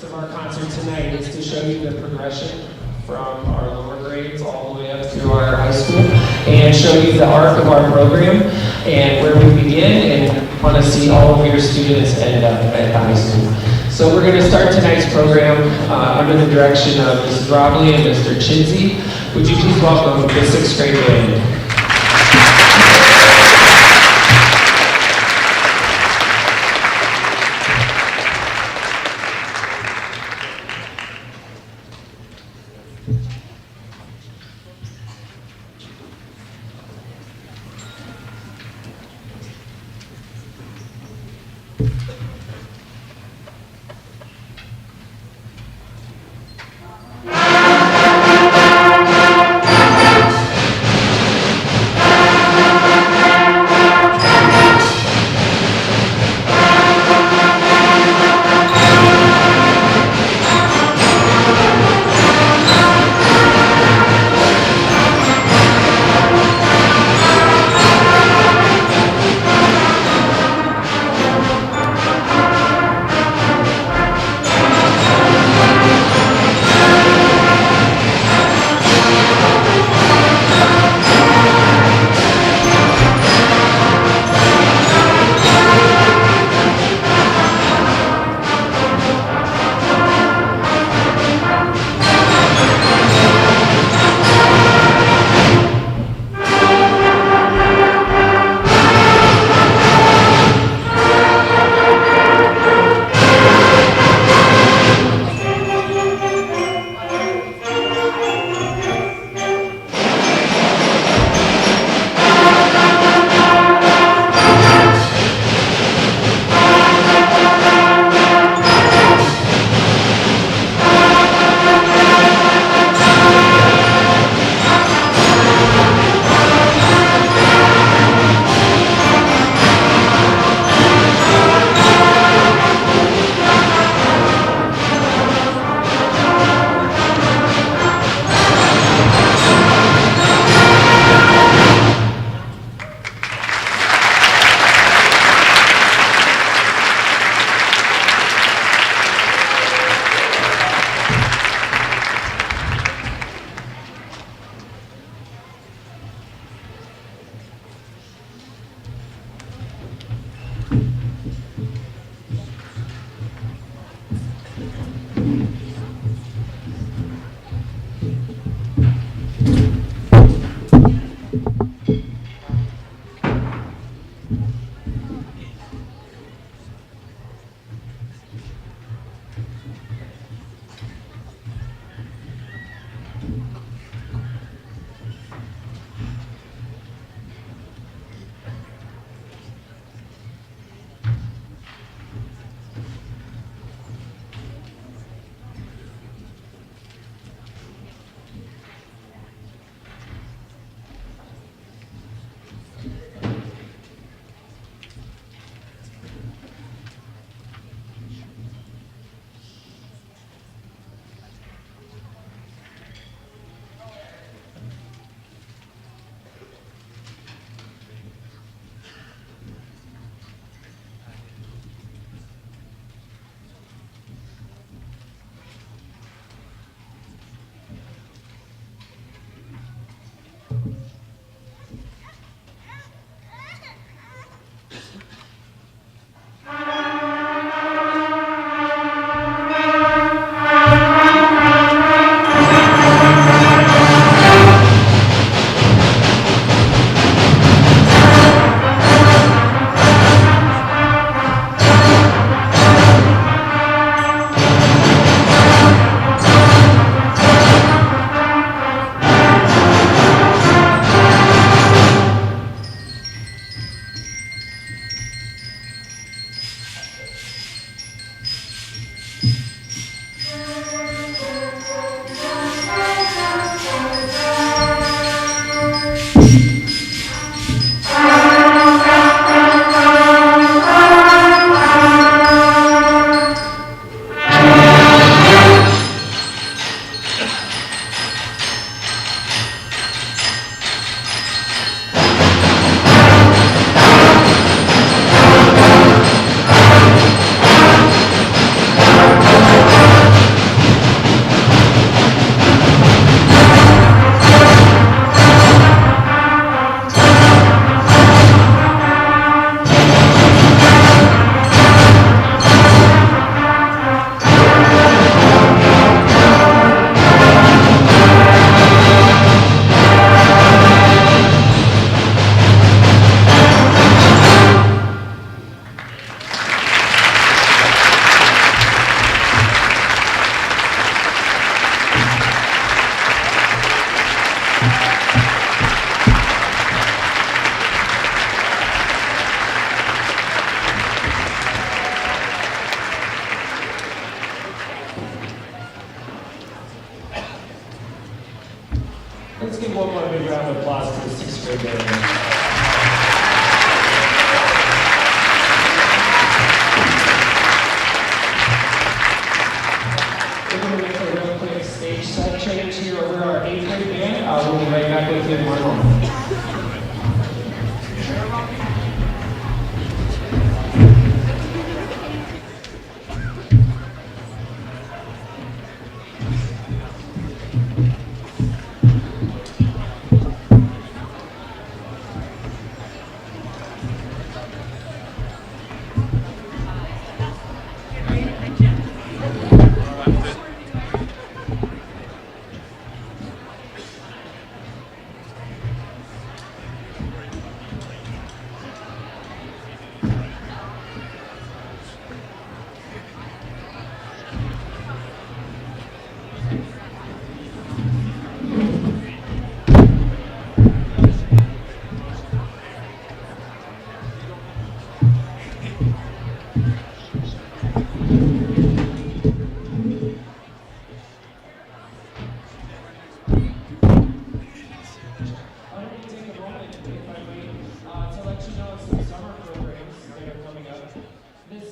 purpose of our concert tonight is to show you the progression from our lower grades all the way up through our high school and show you the arc of our program and where we begin and want to see all of your students end up at the high school. So we're going to start tonight's program under the direction of Mrs. Robley and Mr. Chinsey. Would you please welcome the 6th grade band?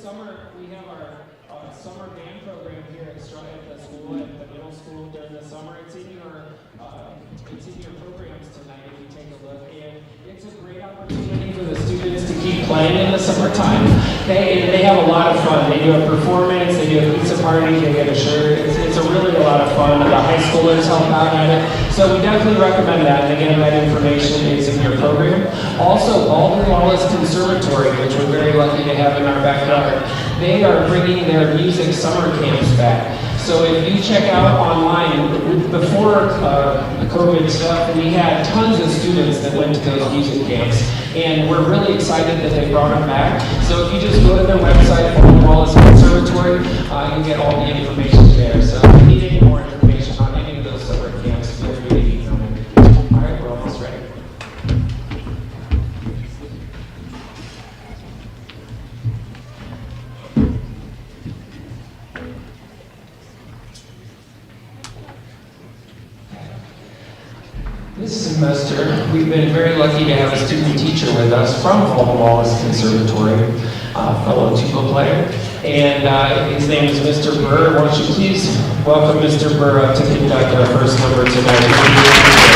summer, we have our summer band program here at the school, at the middle school during the summer. It's in your programs tonight if you take a look. And it's a great opportunity for the students to keep playing in the summertime. They have a lot of fun. They do a performance, they do a pizza party, they get a shirt. It's a really a lot of fun. The high schoolers help out at it. So we definitely recommend that. And again, that information is in your program. Also, Baldwin Wallace Conservatory, which we're very lucky to have in our backyard, they are bringing their music summer camps back. So if you check out online, before the COVID stuff, we had tons of students that went to those music camps. And we're really excited that they brought them back. So if you just go to their website, Baldwin Wallace Conservatory, you get all the information there. So if you need any more information on any of those summer camps, feel free to email me. All right, we're almost ready. This semester, we've been very lucky to have a student teacher with us from Baldwin Wallace Conservatory, a fellow tuba player, and his name is Mr. Burr. Won't you please welcome Mr. Burr up to conduct our first number tonight.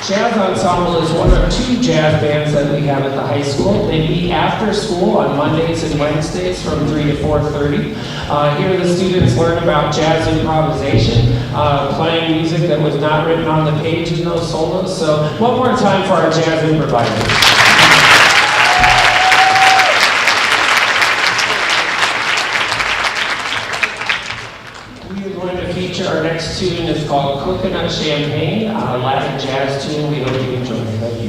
Jazz Ensemble is one of 2 jazz bands that we have at the high school. They meet after school on Mondays and Wednesdays from 3 to 4:30. Here the students learn about jazz improvisation, playing music that was not written on the page in those solos. So one more time for our jazz improvisers. Our next tune is called Coconut Champagne, a Latin jazz tune. We hope you enjoy it. Thank you.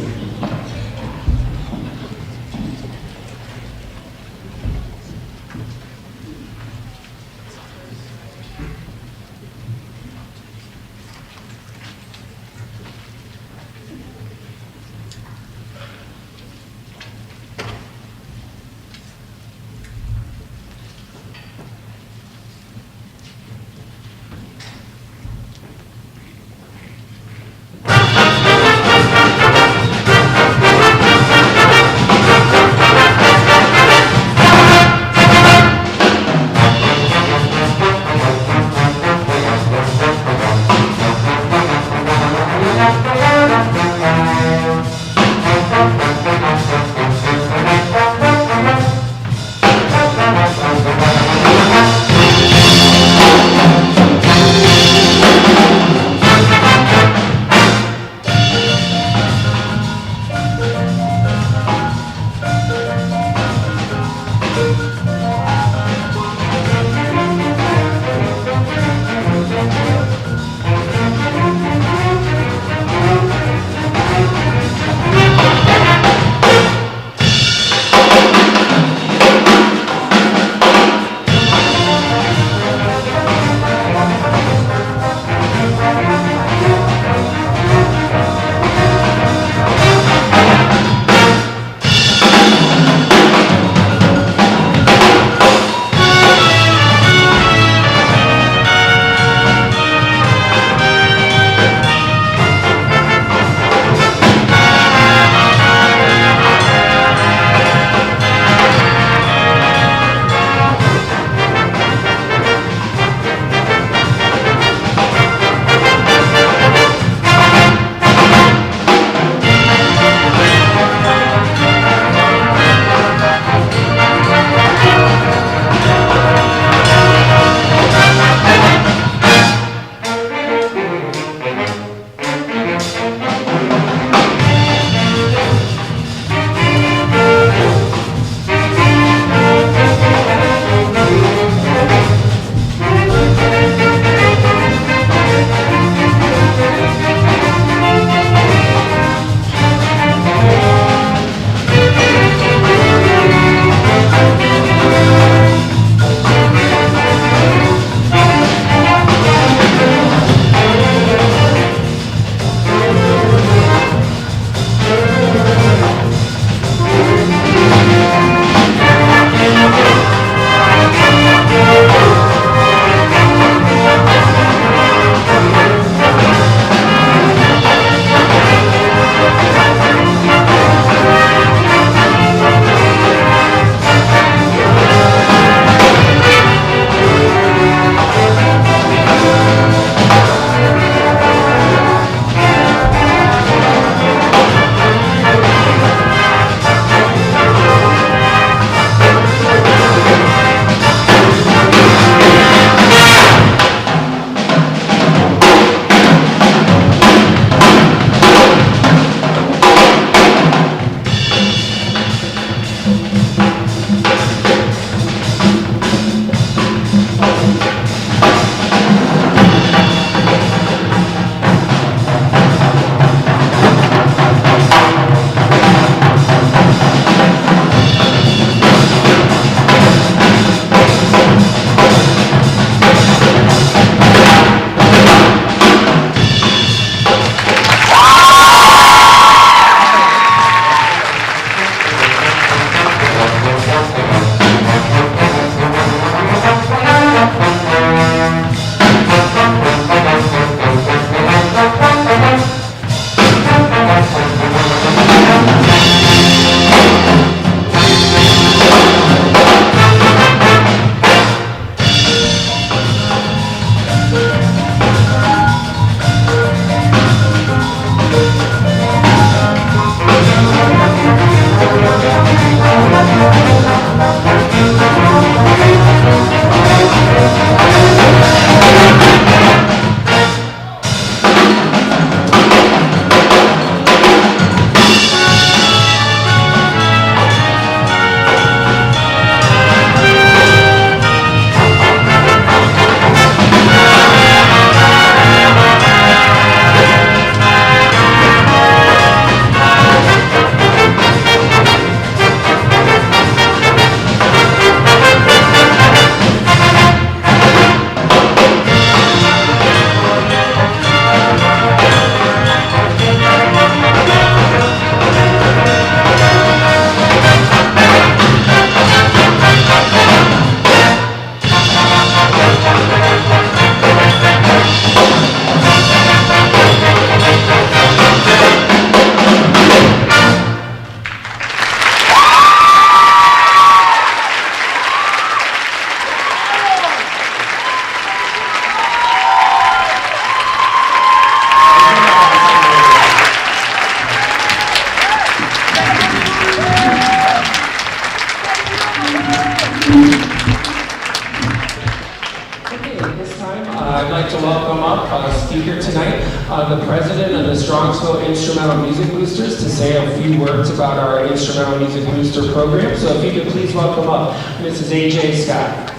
Strongsville Instrumental Music Boosters to say a few words about our Instrumental Music Booster program. So if you could please welcome up Mrs. A.J. Scott.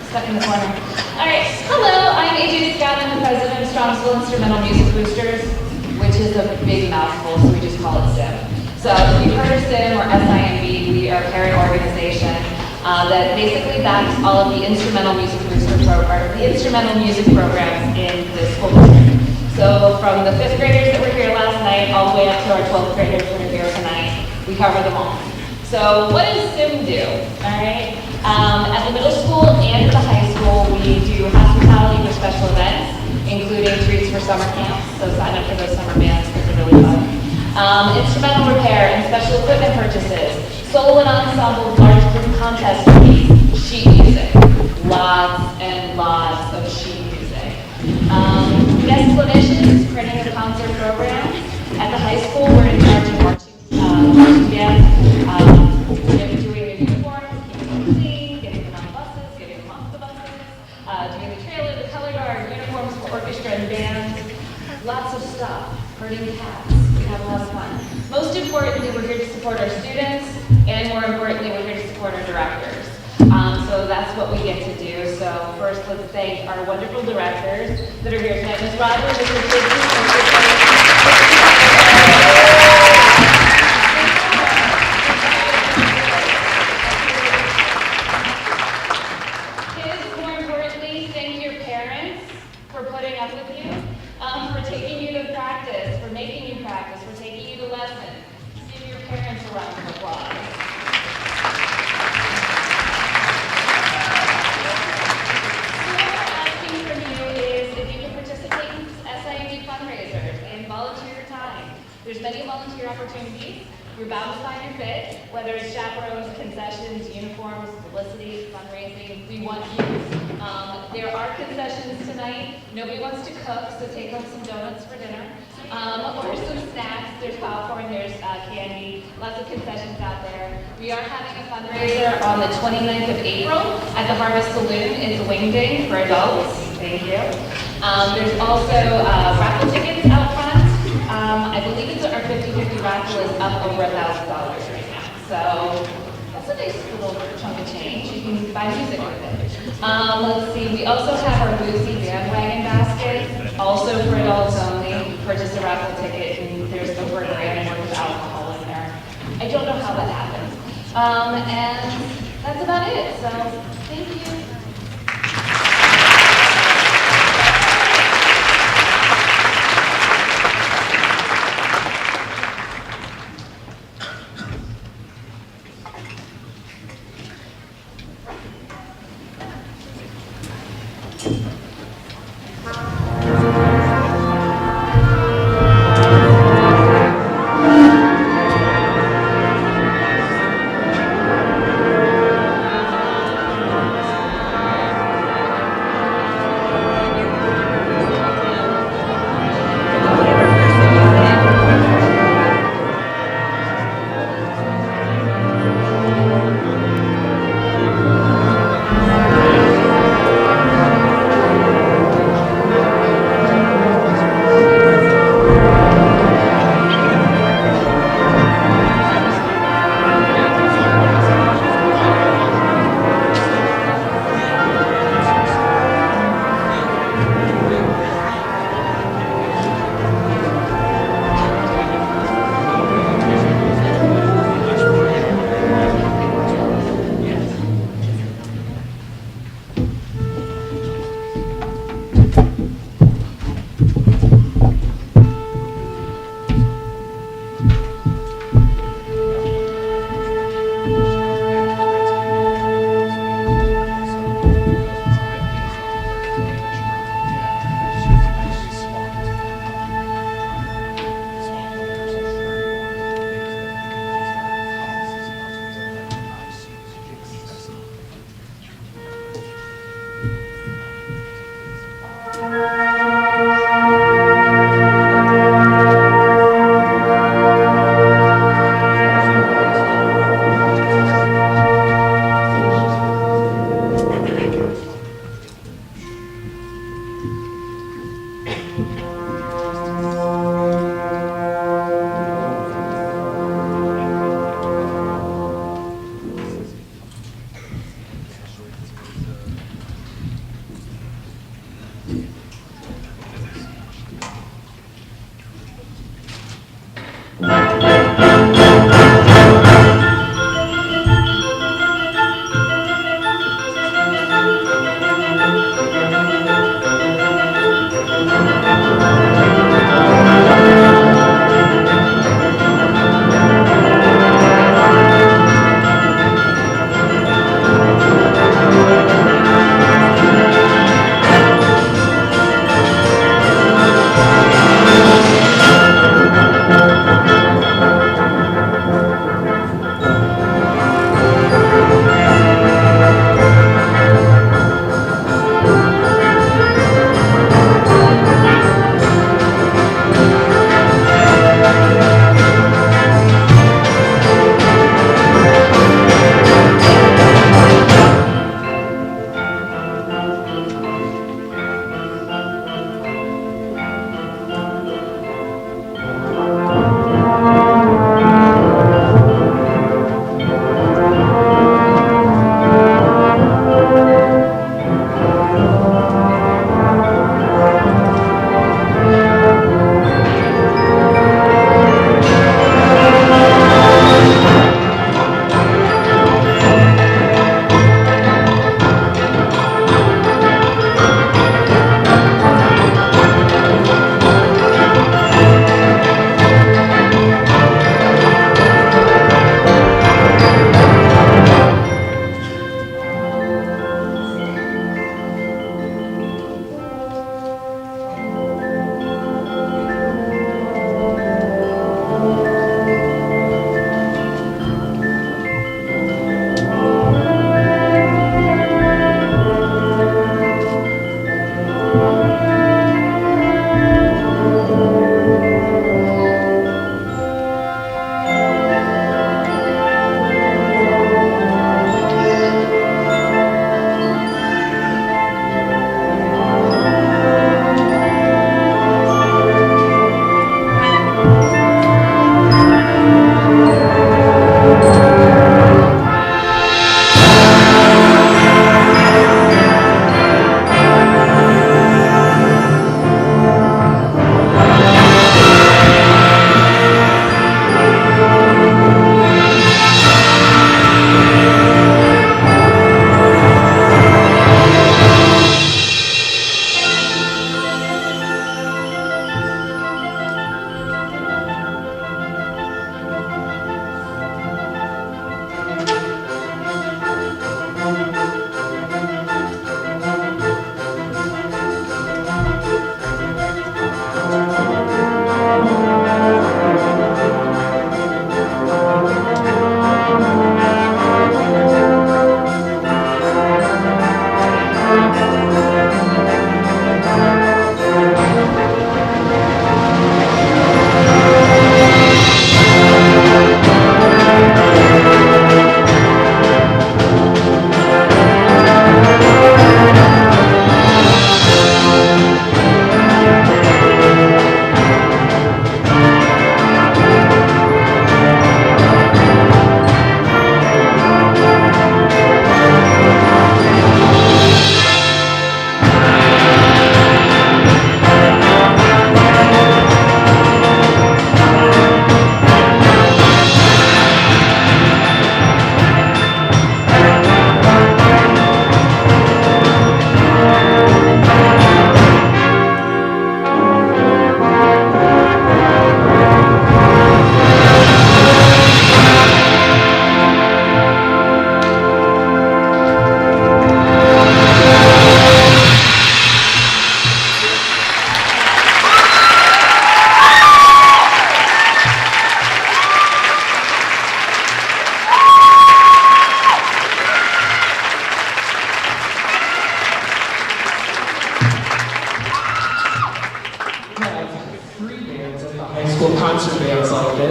Stuck in the corner. All right. Hello, I'm AJ Scott. I'm the president of Strongsville Instrumental Music Boosters, which is a big mouthful, so we just call it SIM. So if you've heard of SIM or SIMB, we are a parent organization that basically backs all of the instrumental music booster programs in the school district. So from the 5th graders that were here last night all the way up to our 12th graders that are here tonight, we cover them all. So what does SIM do? All right. At the middle school and the high school, we do hospitality for special events, including treats for summer camps. So sign up for those summer bands because they're really fun. Instrumental repair and special equipment purchases, solo and ensemble large group contest fees, sheet music, lots and lots of sheet music. Guest clinicians, printing a concert program. At the high school, we're in charge of marching bands, doing the uniforms, keeping them clean, getting them on buses, getting them off the buses, doing the trailer, the color guard, uniforms for orchestra and bands. Lots of stuff. Herding cats. We have a lot of fun. Most importantly, we're here to support our students, and more importantly, we're here to support our directors. So that's what we get to do. So first, let's thank our wonderful directors that are here tonight. Ms. Rogers, Mr. Kids, more importantly, thank your parents for putting up with you, for taking you to practice, for making you practice, for taking you to lessons. Give your parents a round of applause. There's many volunteer opportunities. You're bound to find your fit, whether it's chaperones, concessions, uniforms, publicity, fundraising. We want you. There are concessions tonight. Nobody wants to cook, so take home some donuts for dinner. Or some snacks. There's popcorn, there's candy, lots of concessions out there. We are having a fundraiser on the 29th of April at the Harvest Saloon. It's a wing day for adults. Thank you. There's also raffle tickets out front. I believe it's our 50-50 raffle is up over $1,000 right now. So that's a nice little chunk of change. You can buy music with it. Let's see, we also have our Boozy bandwagon basket, also for adults only. You purchase a raffle ticket and there's over $1 grand worth of alcohol in there. I don't know how that happened. And that's about it. So thank you.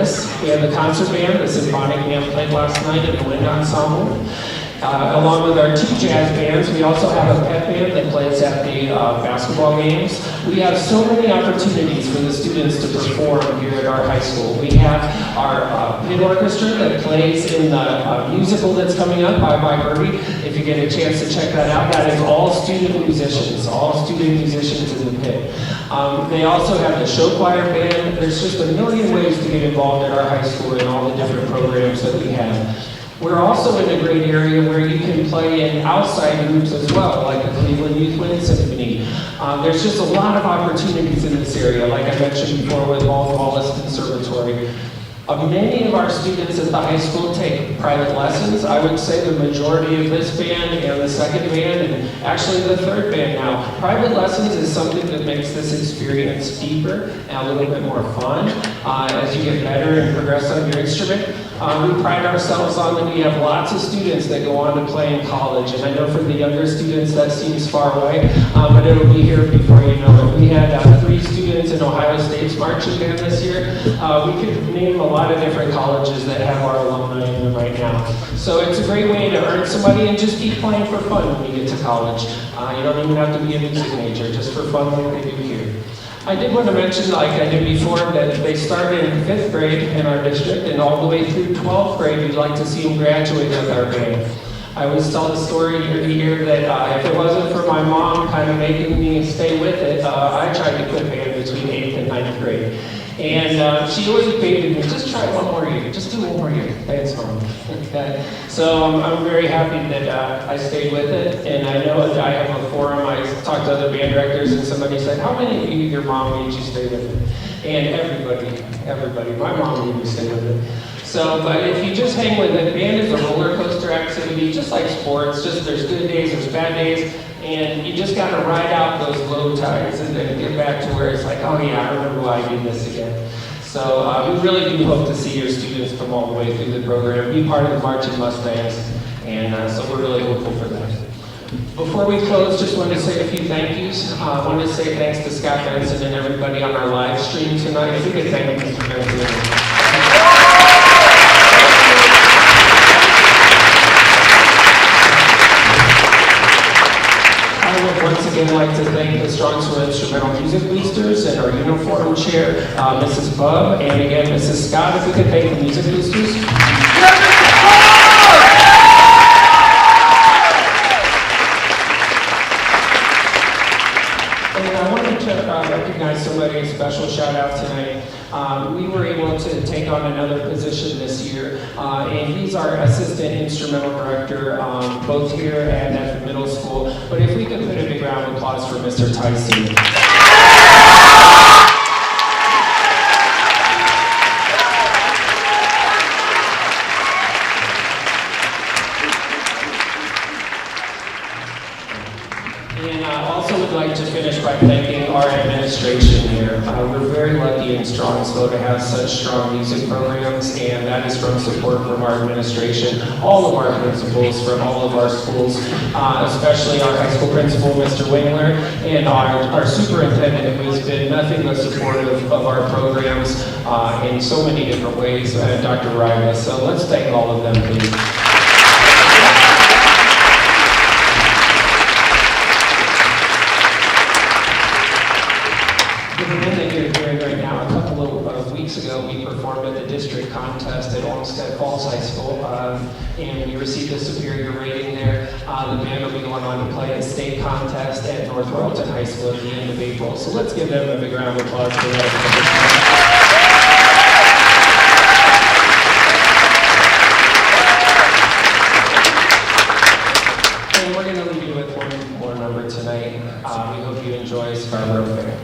this. We have the concert band, the symphonic band played last night, and the wind ensemble. Along with our 2 jazz bands, we also have a pep band that plays at the basketball games. We have so many opportunities for the students to perform here at our high school. We have our pit orchestra that plays in the musical that's coming up by Birdie. If you get a chance to check that out, that is all student musicians in the pit. They also have the show choir band. There's just a million ways to get involved at our high school and all the different programs that we have. We're also in a great area where you can play in outside groups as well, like the Cleveland Youth Wind Symphony. There's just a lot of opportunities in this area, like I mentioned before with Walt Wallace Conservatory. Many of our students at the high school take private lessons. I would say the majority of this band and the second band, and actually the third band now. Private lessons is something that makes this experience deeper and a little bit more fun as you get better and progress on your instrument. We pride ourselves on that we have lots of students that go on to play in college, and I know for the younger students that seems far away, but it'll be here before you know it. We had 3 students in Ohio State's marching band this year. We could name a lot of different colleges that have our alumni in them right now. So it's a great way to earn some money and just keep playing for fun when you get to college. You don't even have to be a music major, just for fun like they do here. I did want to mention, like I did before, that they start in 5th grade in our district, and all the way through 12th grade, we'd like to see them graduate with our band. I always tell the story year to year that if it wasn't for my mom kind of making me stay with it, I tried to quit band between 8th and 9th grade. And she always baited me, just try one more year, just do one more year. Thanks, Mom. Okay. So I'm very happy that I stayed with it, and I know that I have a forum. I talked to other band directors, and somebody said, how many of you, your mom made you stay with it? And everybody, my mom made me stay with it. So, but if you just hang with it, band is a roller coaster activity, just like sports, just there's good days, there's bad days, and you just gotta ride out those low tides and then get back to where it's like, oh yeah, I remember why I did this again. So we really do hope to see your students come all the way through the program, be part of the Marching Mustangs, and so we're really hopeful for that. Before we close, just wanted to say a few thank yous. I wanted to say thanks to Scott Benson and everybody on our live stream tonight. If you could thank Mr. Benson. Once again, I'd like to thank the Strongsville Instrumental Music Boosters and our uniform chair, Mrs. Bub, and again, Mrs. Scott, if we could thank the music boosters. And I wanted to recognize somebody, a special shout out tonight. We were able to take on another position this year, and he's our assistant instrumental director, both here and at the middle school. But if we could put a big round of applause for Mr. Tyson. And I also would like to finish by thanking our administration here. We're very lucky in Strongsville to have such strong music programs, and that is from support from our administration, all of our principals from all of our schools, especially our high school principal, Mr. Wingler, and our superintendent, who has been nothing but supportive of our programs in so many different ways, Dr. Riva. So let's thank all of them, please. Ago, we performed at the district contest at Olmsted Falls High School, and we received a superior rating there. The band will be going on to play a state contest at North Royalton High School at the end of April. So let's give them a big round of applause for that. And we're going to leave you with one more number tonight. We hope you enjoy Scarborough Fair.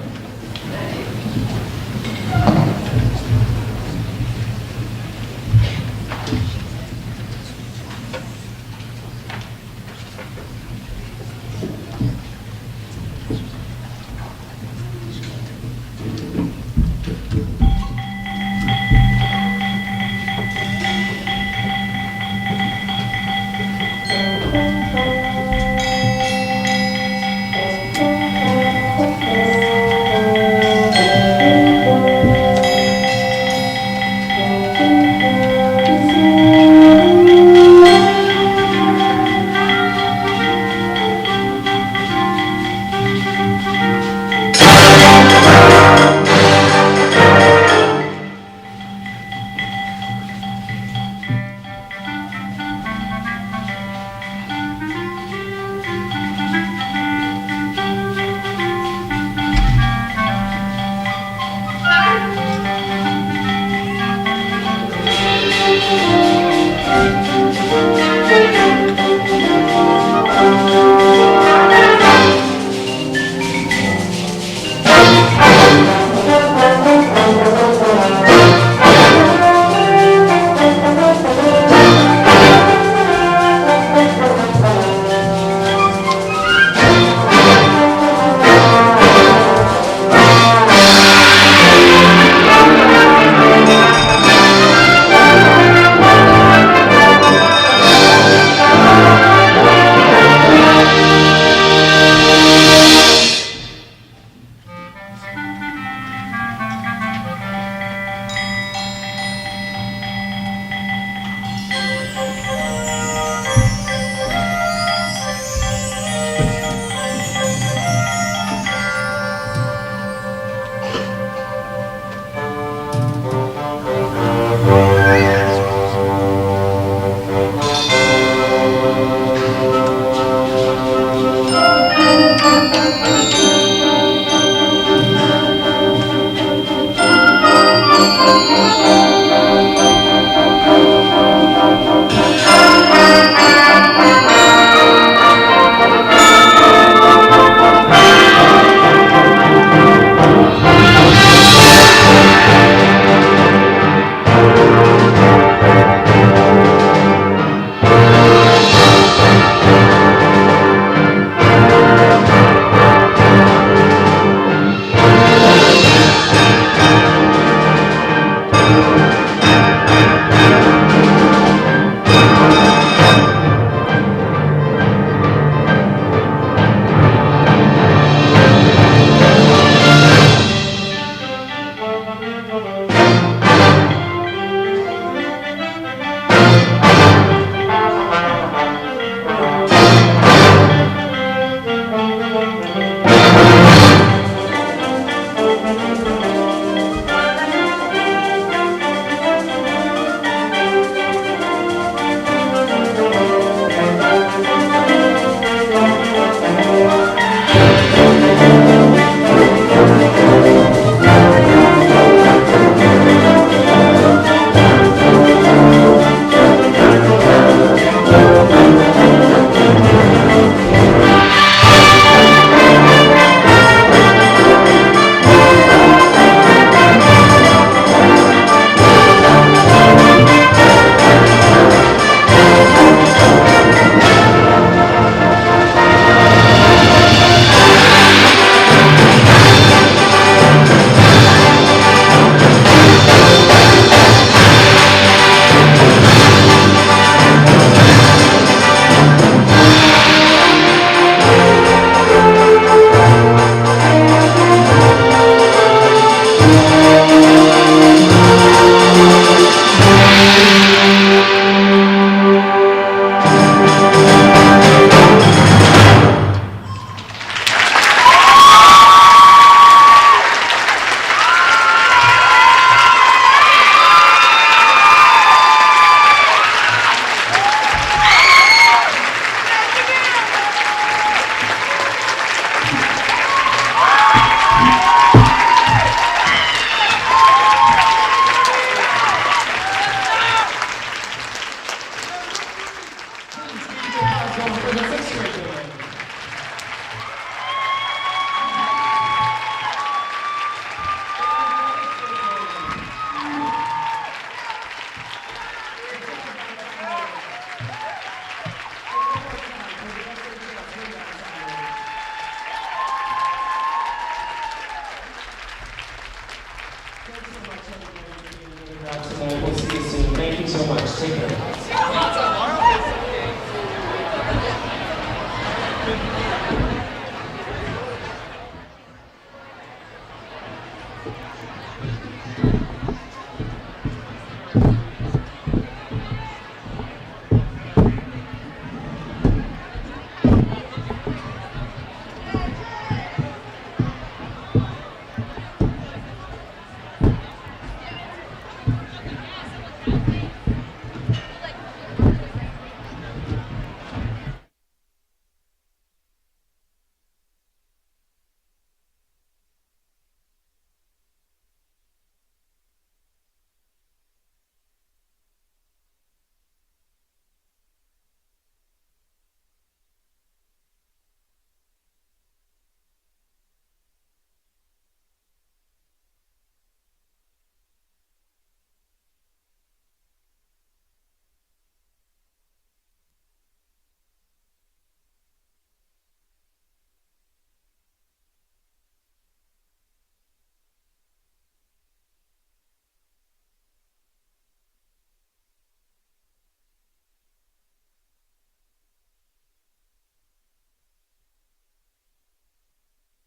We'll see you soon. Thank you so much. Take care.